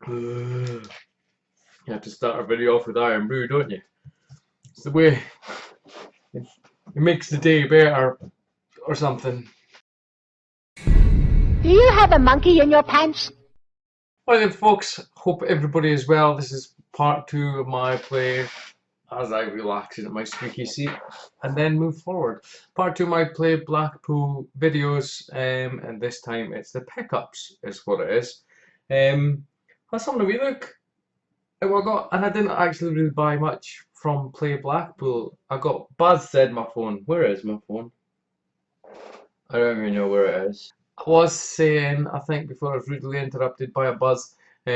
You have to start a video off with Iron Brew, don't you? It's the way it, it makes the day better or something. Do you have a monkey in your pants? Well then folks, hope everybody is well. This is part 2 of my play as I relax into my squeaky seat and then move forward. Part 2 of my play Blackpool videos, and this time it's the pickups is what it is. Let's have a wee look at what I got, and I didn't actually really buy much from Play Blackpool. I got Buzz said my phone. Where is my phone? I don't even know where it is. I was saying, I think before I was rudely interrupted by a buzz, I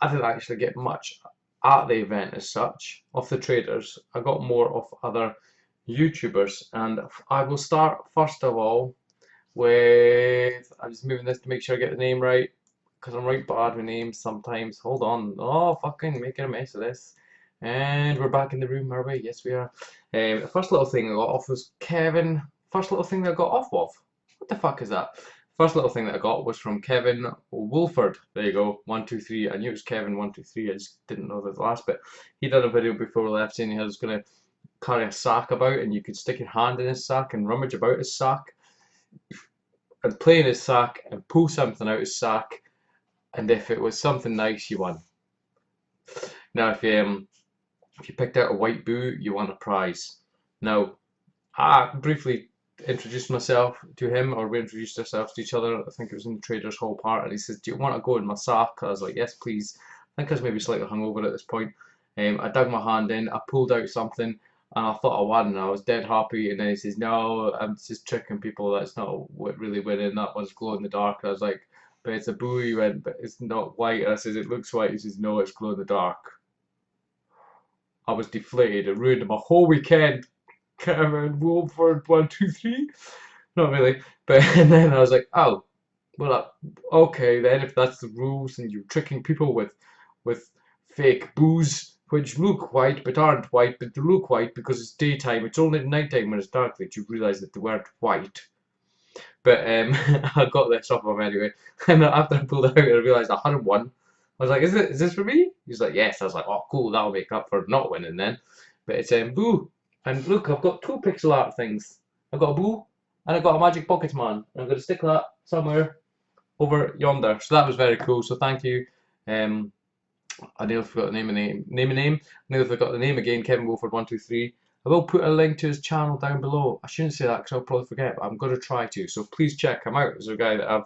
didn't actually get much at the event as such of the traders. I got more of other YouTubers, and I will start first of all with. I'm just moving this to make sure I get the name right because I'm right bad with names sometimes. Hold on. Oh, fucking making a mess of this. And we're back in the room, are we? Yes, we are. The first little thing I got off was Kevin. First little thing that I got off of. What the fuck is that? First little thing that I got was from Kevin Wolford. There you go. 123. I knew it was Kevin 123. I just didn't know the last bit. He did a video before we left saying he was going to carry a sack about and you could stick your hand in his sack and rummage about his sack and play in his sack and pull something out his sack, and if it was something nice, you won. Now, if you picked out a white boo, you won a prize. Now, I briefly introduced myself to him, or we introduced ourselves to each other. I think it was in the Traders Hall part, and he says, "Do you want to go in my sack?" I was like, "Yes, please." I think I was maybe slightly hungover at this point. I dug my hand in, I pulled out something, and I thought I won, and I was dead happy. And then he says, "No, I'm just tricking people. That's not what really winning. That one's glow in the dark." I was like, "But it's a boo." He went, "But it's not white." And I says, "It looks white." He says, "No, it's glow in the dark." I was deflated. It ruined my whole weekend. Cameron Wolford 123. Not really, but and then I was like, "Oh, well, okay then. If that's the rules, and you're tricking people with fake booze, which look white but aren't white, but they look white because it's daytime. It's only at nighttime when it's dark that you realise that they weren't white." But I got this off of him anyway, and after I pulled it out, I realised I hadn't won. I was like, Is this for me?" He's like, "Yes." I was like, "Oh, cool. That'll make up for not winning then." But it's boo. And look, I've got 2 pixel art things. I've got a boo and I've got a magic pocket man. I'm going to stick that somewhere over yonder. So that was very cool. So thank you. Um, I nearly forgot the name. I nearly forgot the name again. Kevin Wilford 123. I will put a link to his channel down below. I shouldn't say that because I'll probably forget, but I'm going to try to. So please check him out. There's a guy that I've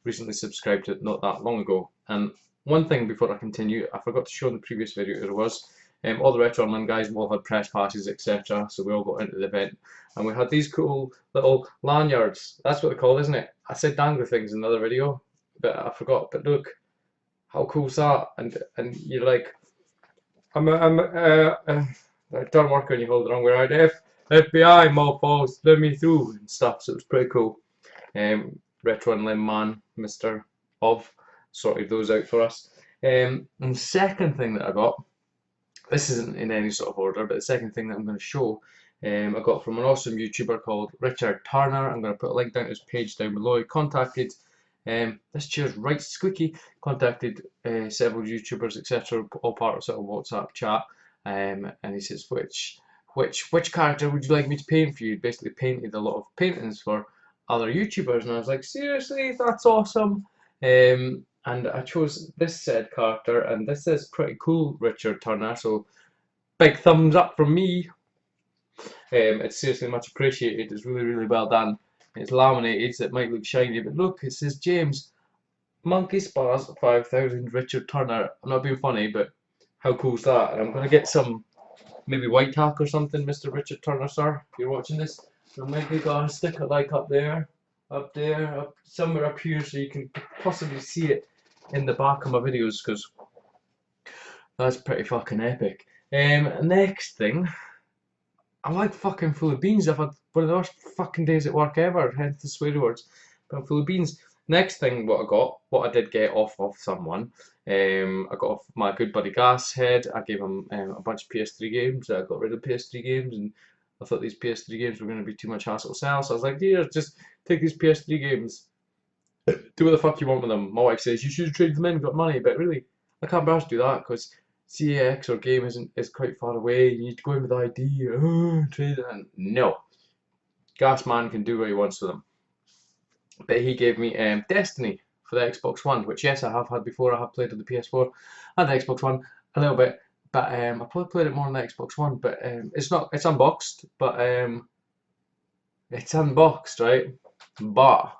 recently subscribed to not that long ago. And one thing before I continue, I forgot to show in the previous video it was. All the Retro Online guys all had press passes, etc. So we all got into the event, and we had these cool little lanyards. That's what they're called, isn't it? I said dangly things in another video, but I forgot. But look, how cool's that? And you're like, it doesn't work when you hold the wrong way around. FBI, mofos, let me through and stuff. So it was pretty cool. Retro Online man, Mr. Of, sorted those out for us. And the second thing that I got. This isn't in any sort of order, but the second thing that I'm going to show, I got from an awesome YouTuber called Richard Turner. I'm going to put a link down to his page down below. He contacted, this chair's right squeaky, contacted several YouTubers, etc., all part of sort of WhatsApp chat, and he says, which character would you like me to paint for you? He basically painted a lot of paintings for other YouTubers, and I was like, seriously, that's awesome. And I chose this said character, and this is pretty cool, Richard Turner, so big thumbs up from me. It's seriously much appreciated. It's really, really well done. It's laminated, so it might look shiny, but look, it says James Monkey Spas 5000 Richard Turner. I'm not being funny, but how cool is that? And I'm going to get some, maybe white tack or something, Mr. Richard Turner, sir, if you're watching this. So maybe going to stick it like up there, up somewhere up here, so you can possibly see it in the back of my videos, because that's pretty fucking epic. Next thing, I'm like fucking full of beans. I've had one of the worst fucking days at work ever, hence the swear words, but I'm full of beans. Next thing, what I did get off of someone, I got off my good buddy Gashead. I gave him a bunch of PS3 games. I got rid of PS3 games, and I thought these PS3 games were going to be too much hassle to sell, so I was like, here, just take these PS3 games. Do what the fuck you want with them. My wife says, you should trade them in, got money, but really, I can't be asked to do that because CAX or game is quite far away. You need to go in with ID. Trade it. And no, Gasman can do what he wants with them. But he gave me Destiny for the Xbox One, which yes, I have had before. I have played on the PS4 and the Xbox One a little bit, but I probably played it more on the Xbox One. But it's unboxed, but it's unboxed, right? But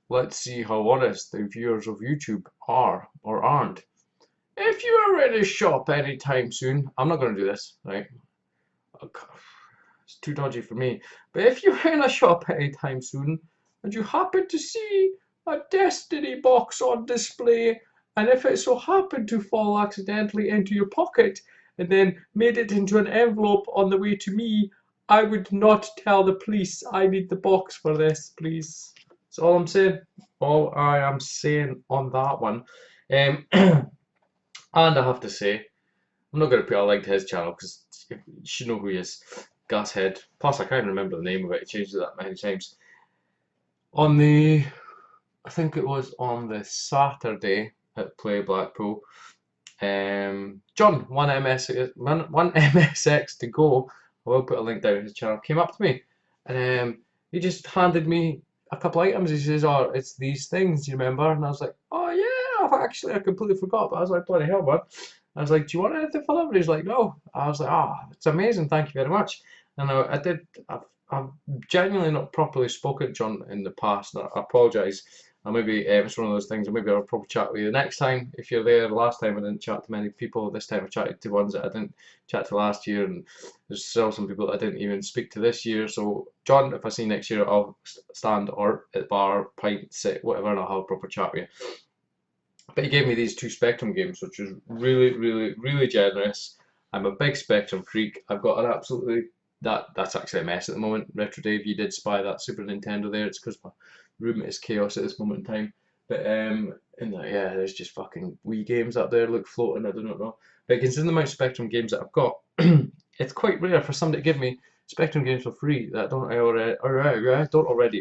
let's see how honest the viewers of YouTube are or aren't. If you are ready to shop anytime soon, I'm not going to do this, right? It's too dodgy for me. But if you're in a shop anytime soon and you happen to see a Destiny box on display, and if it so happened to fall accidentally into your pocket and then made it into an envelope on the way to me, I would not tell the police. I need the box for this, please. That's all I'm saying. All I am saying on that one. And I have to say, I'm not going to put a link to his channel because you should know who he is. Gashead. Plus, I can't remember the name of it. He changed it that many times. I think it was on the Saturday at Play Blackpool. John, one MSX to go. I will put a link down in his channel. Came up to me, and he just handed me a couple items. He says, "Oh, it's these things. You remember?" And I was like, "Oh yeah, I completely forgot." But I was like, "Bloody hell, man!" I was like, "Do you want anything for them?" And he's like, "No." I was like, it's amazing. Thank you very much." And I did. I've genuinely not properly spoken to John in the past. And I apologise. And maybe it's one of those things. And maybe I'll probably chat with you the next time if you're there. Last time I didn't chat to many people. This time I chatted to ones that I didn't chat to last year, and there's still some people that I didn't even speak to this year. So John, if I see you next year, I'll stand or at the bar, pint, sit, whatever, and I'll have a proper chat with you. But he gave me these 2 Spectrum games, which was really, really, really generous. I'm a big Spectrum freak. I've got an absolutely that's actually a mess at the moment. Retro Dave, you did spy that Super Nintendo there. It's because my room is chaos at this moment in time. But yeah, there's just fucking Wii games up there, look floating. I do not know. But considering the amount of Spectrum games that I've got, it's quite rare for somebody to give me Spectrum games for free that I don't already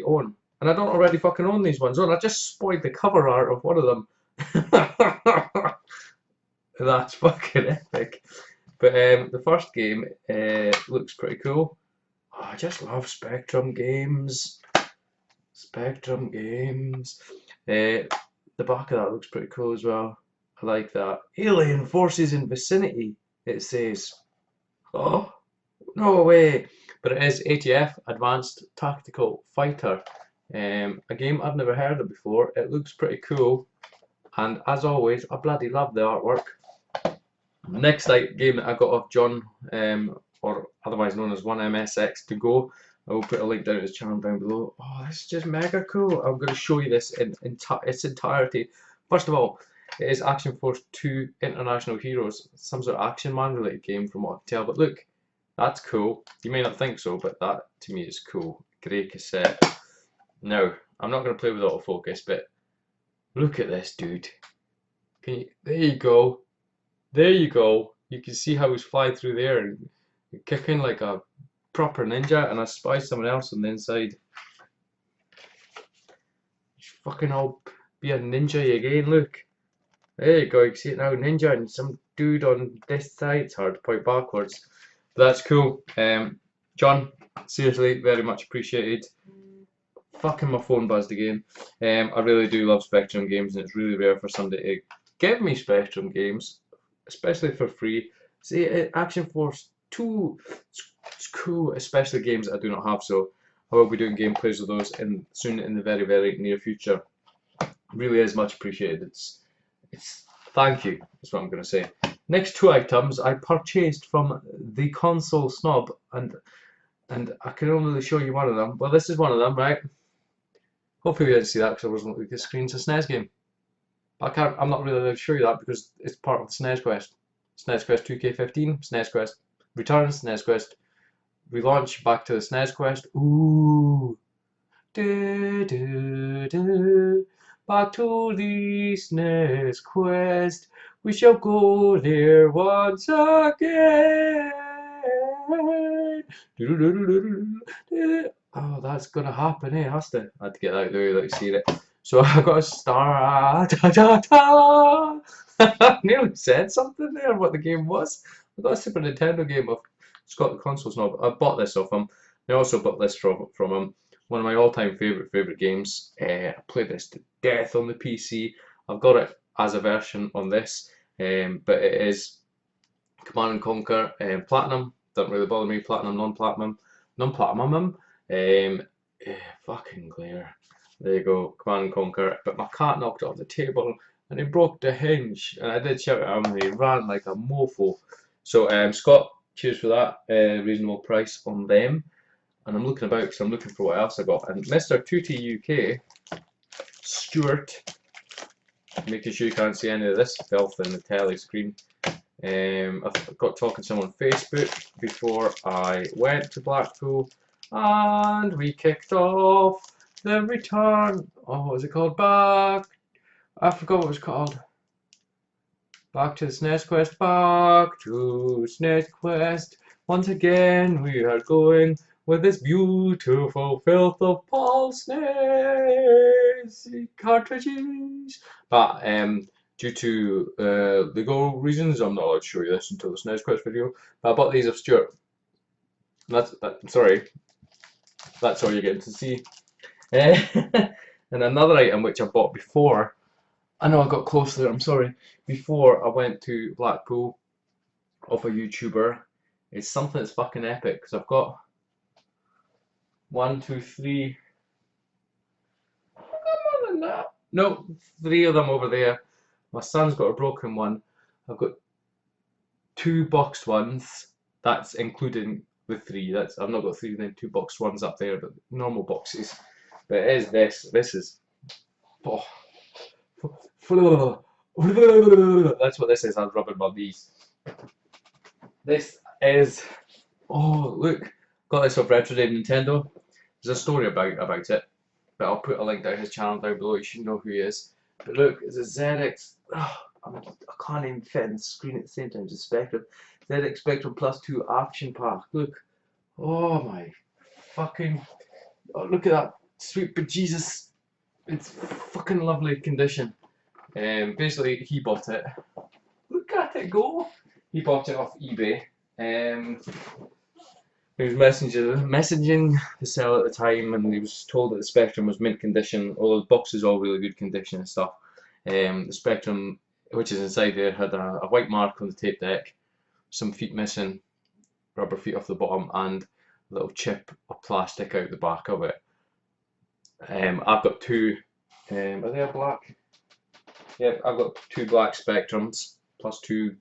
own. And I don't already fucking own these ones. Oh, I just spoiled the cover art of one of them. That's fucking epic. But the first game looks pretty cool. Oh, I just love Spectrum games. Spectrum games. The back of that looks pretty cool as well. I like that. Alien forces in vicinity, it says. Oh, no way. But it is ATF, Advanced Tactical Fighter. A game I've never heard of before. It looks pretty cool. And as always, I bloody love the artwork. Next game that I got off John, or otherwise known as 1MSX to go. I will put a link down to his channel down below. Oh, this is just mega cool. I'm going to show you this in its entirety. First of all, it is Action Force 2 International Heroes. Some sort of Action Man related game from what I can tell. But look, that's cool. You may not think so, but that to me is cool. Grey cassette. Now, I'm not going to play with autofocus, but look at this dude. There you go. There you go. You can see how he's flying through there and kicking like a proper ninja, and I spy someone else on the inside. Fucking all be a ninja again, look. There you go, you can see it now, ninja, and some dude on this side. It's hard to point backwards. But that's cool. John, seriously, very much appreciated. Fucking my phone buzzed again. I really do love Spectrum games, and it's really rare for somebody to give me Spectrum games, especially for free. See, Action Force 2, it's cool, especially games that I do not have, so I will be doing gameplays of those soon in the very, very near future. Really is much appreciated. It's thank you, is what I'm going to say. Next 2 items I purchased from the console snob, and I can only show you one of them. Well, this is one of them, right? Hopefully you didn't see that because I wasn't looking at the screen. It's a SNES game. I'm not really allowed to show you that because it's part of the SNES Quest. SNES Quest 2K15, SNES Quest returns, SNES Quest relaunch, back to the SNES Quest. Ooh. Back to the SNES Quest. We shall go there once again. Oh, that's gonna happen, eh? Has to. I had to get that out of the way without you seeing it. So I got a star. Da, da, da. I nearly said something there, what the game was. I got a Super Nintendo game of Scott the Console Snob. I bought this off him. I also bought this from him. One of my all-time favorite games. I played this to death on the PC. I've got it as a version on this, but it is Command and Conquer Platinum. Don't really bother me. Platinum, non-platinum. Fucking glare. There you go, Command and Conquer. But my cat knocked it off the table and he broke the hinge. And I did shout at him and he ran like a mofo. So Scott, cheers for that. Reasonable price on them. And I'm looking about because I'm looking for what else I got. And Mr. 2T UK, Stuart, making sure you can't see any of this filth in the telly screen. I've got talking to someone on Facebook before I went to Blackpool, and we kicked off the return. Oh, what was it called? Back. I forgot what it was called. Back to the SNES Quest. Back to SNES Quest. Once again, we are going with this beautiful filth of Paul SNES cartridges. But due to legal reasons, I'm not allowed to show you this until the SNES Quest video. But I bought these of Stuart. Sorry, that's all you're getting to see. And another item which I bought before, I know I got close there, I'm sorry, before I went to Blackpool off a YouTuber, is something that's fucking epic, because I've got 1, 2, 3, more than that. No, 3 of them over there. My son's got a broken one. I've got 2 boxed ones. That's including the 3. I've not got 3 then 2 boxed ones up there, but normal boxes. But it is this. This is. Oh, that's what this is. I'm rubbing my knees. This is. Oh, look. Got this off Retro Dave Nintendo. There's a story about it, but I'll put a link down his channel down below. You should know who he is. But look, it's a ZX. Oh, I can't even fit in the screen at the same time. It's a Spectrum. ZX Spectrum Plus 2 Action Pack. Look. Oh my fucking. Oh, look at that. Sweet bejesus. It's fucking lovely condition. Basically, he bought it. Look at it go. He bought it off eBay. He was messaging the seller at the time, and he was told that the Spectrum was mint condition. All the box is all really good condition and stuff. The Spectrum, which is inside there, had a white mark on the tape deck, some feet missing, rubber feet off the bottom, and a little chip of plastic out the back of it. I've got 2. Are they black? Yeah, I've got 2 black Spectrums plus 2.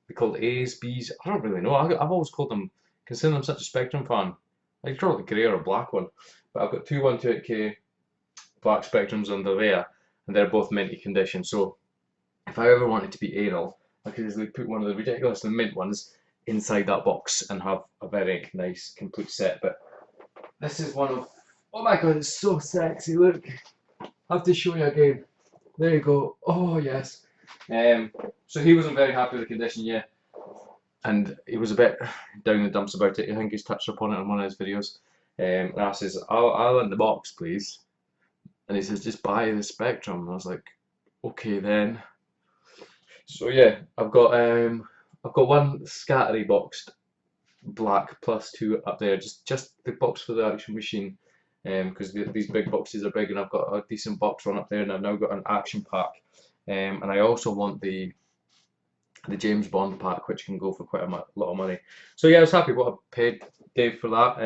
They called A's, B's. I don't really know. I've always called them. Considering I'm such a Spectrum fan, I could probably grey or a black one. But I've got 2 128K black Spectrums under there, and they're both minty condition. So if I ever wanted to be anal, I could easily put one of the ridiculously mint ones inside that box and have a very nice complete set. But this is one of. Oh my god, it's so sexy. Look, I have to show you again. There you go. Oh yes. So he wasn't very happy with the condition, yeah. And he was a bit down the dumps about it. I think he's touched upon it in one of his videos. And I says, I'll in the box, please. And he says, just buy the Spectrum. And I was like, okay then. So yeah, I've got 1 scattery boxed black plus 2 up there, just the box for the actual machine. Because these big boxes are big, and I've got a decent box one up there, and I've now got an action pack. And I also want the James Bond pack, which can go for quite a lot of money. So yeah, I was happy what I paid Dave for that.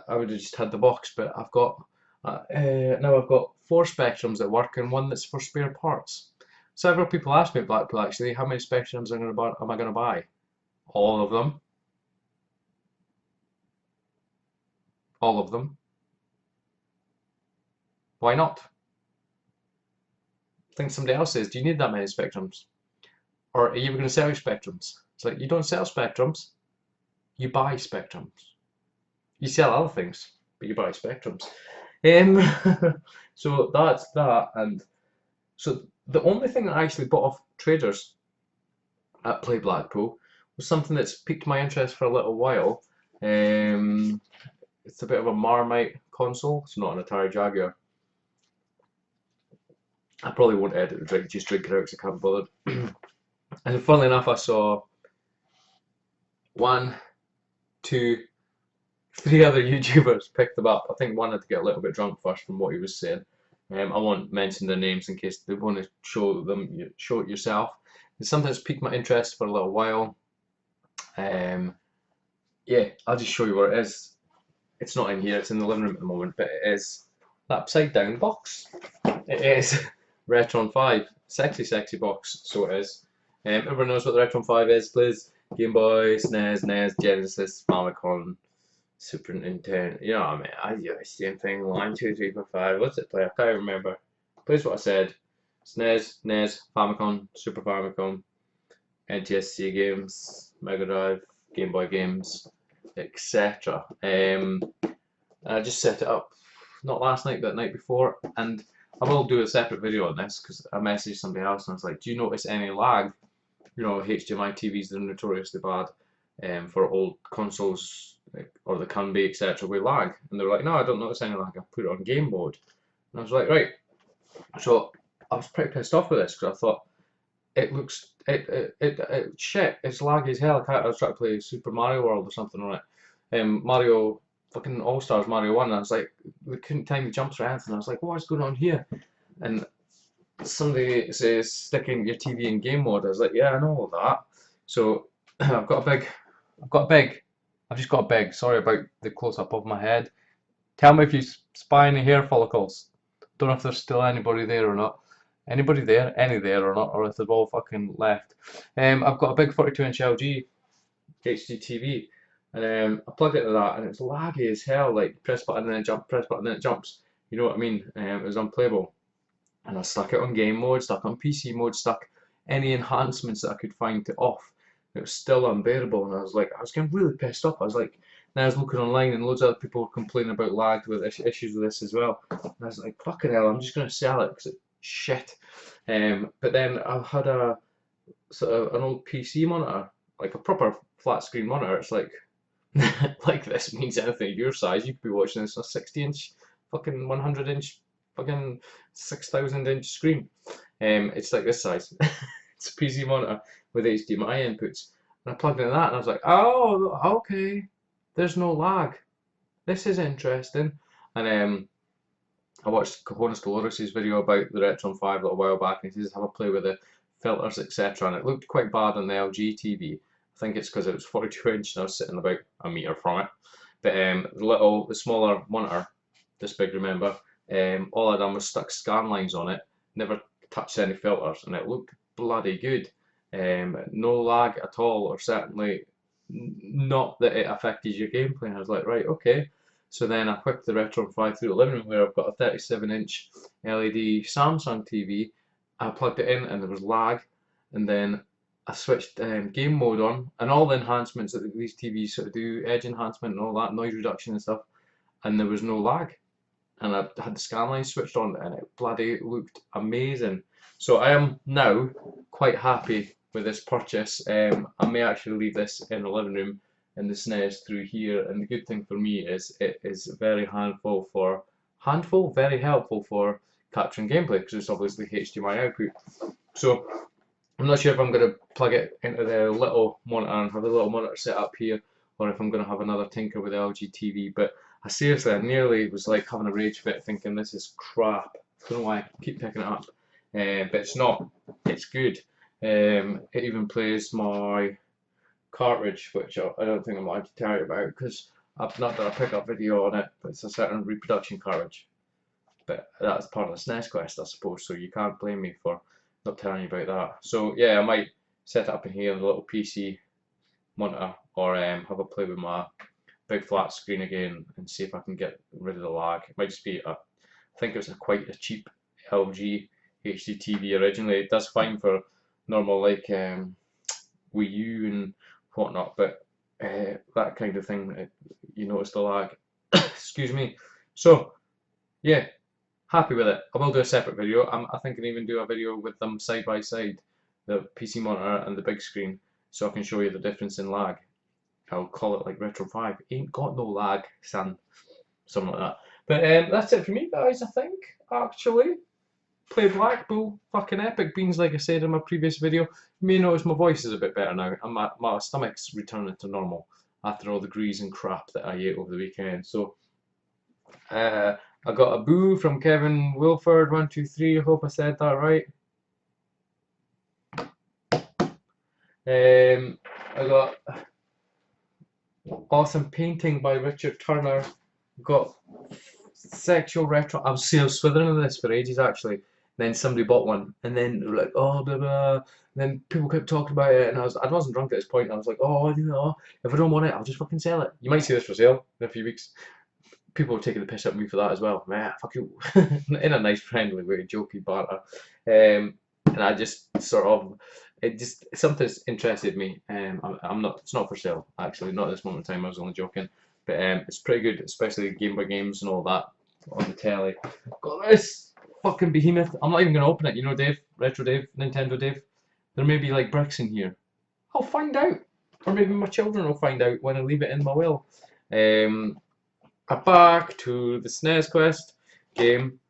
I would have just had the box, but I've got now I've got 4 Spectrums at work and 1 that's for spare parts. Several people asked me at Blackpool actually, how many Spectrums am I going to buy? All of them. All of them. Why not? I think somebody else says, do you need that many Spectrums? Or are you going to sell your Spectrums? It's like, you don't sell Spectrums, you buy Spectrums. You sell other things, but you buy Spectrums. So that's that. And so the only thing that I actually bought off traders at Play Blackpool was something that's piqued my interest for a little while. It's a bit of a Marmite console. It's not an Atari Jaguar. I probably won't edit the drink, just drink it out because I can't be bothered. And funnily enough, I saw one, two, three other YouTubers pick them up. I think one had to get a little bit drunk first from what he was saying. I won't mention their names in case they want to show it yourself. It sometimes piqued my interest for a little while. Yeah, I'll just show you what it is. It's not in here, it's in the living room at the moment, but it is the upside down box. It is Retron 5. Sexy, sexy box, so it is. Everyone knows what the Retron 5 is, please. Game Boy, SNES, NES, Genesis, Famicom, Super Nintendo. You know what I mean? I do the same thing. 1, 2, 3, 4, 5. What's it play? I can't remember. Please what I said. SNES, NES, Famicom, Super Famicom, NTSC games, Mega Drive, Game Boy games, etc. I just set it up, not last night, but the night before, and I will do a separate video on this because I messaged somebody else and I was like, do you notice any lag? You know, HDMI TVs, they're notoriously bad for old consoles, like, or the can be, etc. with lag. And they were like, no, I don't notice any lag, I put it on game mode. And I was like, right. So I was pretty pissed off with this because I thought, it looks, shit, it's laggy as hell. I was trying to play Super Mario World or something on it. Mario, fucking All Stars Mario 1, and I was like, we couldn't time the jumps or anything. I was like, what's going on here? And somebody says sticking your TV in game mode. I was like, yeah, I know all that. So I've just got a big, sorry about the close up of my head. Tell me if you spy any hair follicles. Don't know if there's still anybody there or not. Anybody there? Any there or not? Or if they've all fucking left. I've got a big 42-inch LG HD TV, and I plugged it into that, and it's laggy as hell. Like press button then it jumps, press button then it jumps. You know what I mean? It was unplayable, and I stuck it on game mode, stuck on PC mode, stuck any enhancements that I could find to off. It was still unbearable, and I was getting really pissed off. I was like, then I was looking online, and loads of other people were complaining about lag with issues with this as well. And I was like, fucking hell, I'm just gonna sell it because it's shit. But then I had a sort of an old PC monitor, like a proper flat screen monitor. It's like like this means anything your size. You could be watching this on a 60-inch, fucking 100-inch, fucking 6,000-inch screen. It's like this size. It's a PC monitor with HDMI inputs. And I plugged in that and I was like, oh, okay, there's no lag. This is interesting. And I watched Cojones Dolores' video about the Retron 5 a little while back, and he says have a play with the filters, etc. And it looked quite bad on the LG TV. I think it's because it was 42-inch and I was sitting about a metre from it. But the smaller monitor, this big, remember, all I done was stuck scan lines on it, never touched any filters, and it looked bloody good. No lag at all, or certainly not that it affected your gameplay. And I was like, right, okay. So then I whipped the Retron 5 through the living room where I've got a 37-inch LED Samsung TV. I plugged it in and there was lag, and then I switched game mode on, and all the enhancements that these TVs sort of do, edge enhancement and all that, noise reduction and stuff, and there was no lag. And I had the scan line switched on and it bloody looked amazing. So I am now quite happy with this purchase. I may actually leave this in the living room in the SNES through here, and the good thing for me is it is very very helpful for capturing gameplay because it's obviously HDMI output. So I'm not sure if I'm going to plug it into the little monitor and have a little monitor set up here, or if I'm going to have another tinker with the LG TV. But I nearly was like having a rage fit thinking this is crap. I don't know why I keep picking it up, but it's not. It's good. It even plays my cartridge, which I don't think I'm allowed to tell you about because I've not done a pickup video on it, but it's a certain reproduction cartridge. But that's part of the SNES quest, I suppose, so you can't blame me for not telling you about that. So yeah, I might set it up in here, the little PC monitor, or have a play with my big flat screen again and see if I can get rid of the lag. It might just be I think it was quite a cheap LG HD TV originally. It does fine for normal like Wii U and whatnot, but that kind of thing, you notice the lag. Excuse me. So yeah, happy with it. I will do a separate video. I think I can even do a video with them side by side, the PC monitor and the big screen, so I can show you the difference in lag. I'll call it like Retro 5. Ain't got no lag, son. Something like that. But that's it for me, guys, I think, actually. play Blackpool. Fucking epic beans, like I said in my previous video. You may notice my voice is a bit better now, and my stomach's returning to normal after all the grease and crap that I ate over the weekend. So, I got a boo from Kevin Wilford, 123. I hope I said that right. I got awesome painting by Richard Turner. Got sexual retro. I was swithering in this for ages actually. Then somebody bought one, and then they were like, oh, blah blah. And then people kept talking about it, and I wasn't drunk at this point. I was like, oh, you know, if I don't want it, I'll just fucking sell it. You might see this for sale in a few weeks. People were taking the piss at me for that as well. Man, fuck you, in a nice, friendly way, jokey banter. And I just sort of, something's interested me. I'm not. It's not for sale actually. Not at this moment in time. I was only joking. But it's pretty good, especially Game Boy games and all that on the telly. Got this fucking behemoth. I'm not even gonna open it. You know, Dave, Retro Dave, Nintendo Dave. There may be like bricks in here. I'll find out, or maybe my children will find out when I leave it in my will. Back to the SNES Quest game,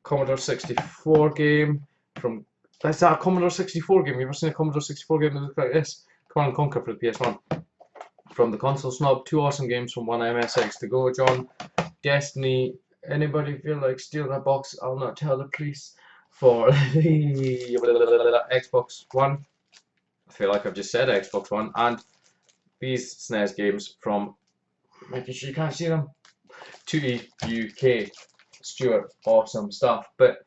Commodore 64 game from. Is that a Commodore 64 game? You ever seen a Commodore 64 game that looks like this? Command and Conquer for the PS1. From the console snob, 2 awesome games from one MSX to go, John. Destiny. Anybody feel like stealing a box? I'll not tell the police. For the Xbox One. I feel like I've just said Xbox One. And these SNES games from, making sure you can't see them, 2E UK. Stuart, awesome stuff. But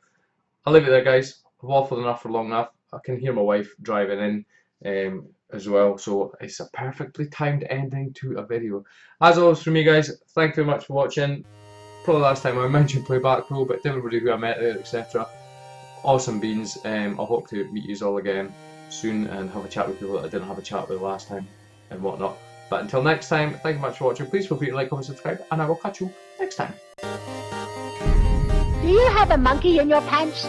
I'll leave it there, guys. I've waffled enough for long enough. I can hear my wife driving in as well, so it's a perfectly timed ending to a video. As always from me, guys, thank you very much for watching. Probably last time I mentioned play Blackpool, but everybody who I met there, etc. Awesome beans. I hope to meet you all again soon and have a chat with people that I didn't have a chat with last time and whatnot. But until next time, thank you very much for watching. Please feel free to like, comment, subscribe, and I will catch you next time. Do you have a monkey in your pants?